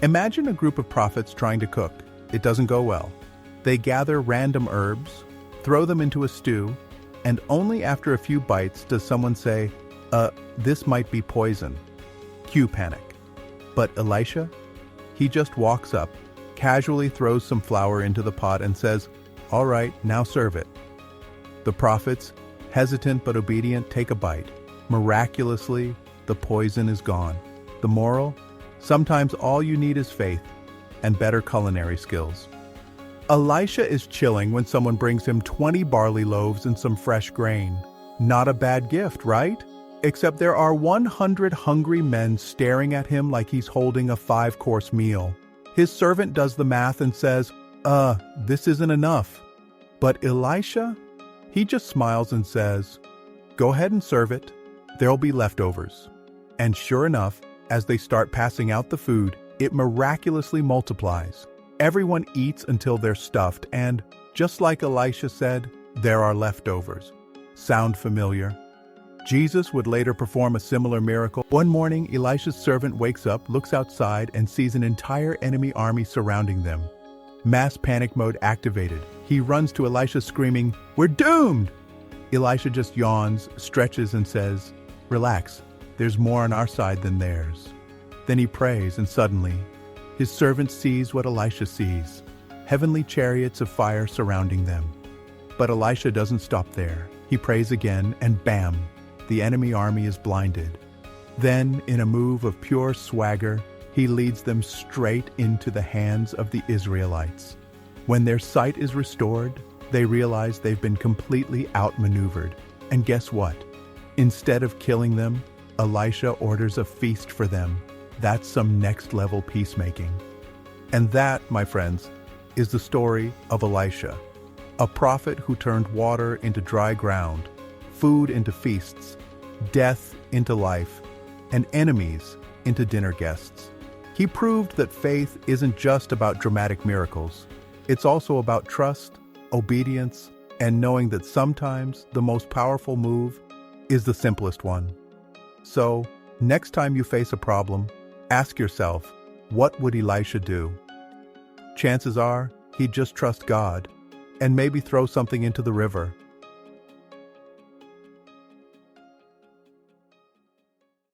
Imagine a group of prophets trying to cook. It doesn't go well. They gather random herbs, throw them into a stew, and only after a few bites does someone say, this might be poison. Cue panic. But Elisha? He just walks up, casually throws some flour into the pot and says, "All right, now serve it." The prophets, hesitant but obedient, take a bite. Miraculously, the poison is gone. The moral? Sometimes all you need is faith and better culinary skills. Elisha is chilling when someone brings him 20 barley loaves and some fresh grain. Not a bad gift, right? Except there are 100 hungry men staring at him like he's holding a 5-course meal. His servant does the math and says, this isn't enough. But Elisha? He just smiles and says, "Go ahead and serve it. There'll be leftovers." And sure enough, as they start passing out the food, it miraculously multiplies. Everyone eats until they're stuffed, and, just like Elisha said, there are leftovers. Sound familiar? Jesus would later perform a similar miracle. One morning, Elisha's servant wakes up, looks outside, and sees an entire enemy army surrounding them. Mass panic mode activated. He runs to Elisha screaming, "We're doomed!" Elisha just yawns, stretches, and says, "Relax, there's more on our side than theirs." Then he prays, and suddenly, his servant sees what Elisha sees, heavenly chariots of fire surrounding them. But Elisha doesn't stop there. He prays again, and bam! The enemy army is blinded. Then, in a move of pure swagger, he leads them straight into the hands of the Israelites. When their sight is restored, they realize they've been completely outmaneuvered. And guess what? Instead of killing them, Elisha orders a feast for them. That's some next-level peacemaking. And that, my friends, is the story of Elisha, a prophet who turned water into dry ground, food into feasts, death into life, and enemies into dinner guests. He proved that faith isn't just about dramatic miracles. It's also about trust, obedience, and knowing that sometimes the most powerful move is the simplest one. So, next time you face a problem, ask yourself, what would Elisha do? Chances are, he'd just trust God and maybe throw something into the river.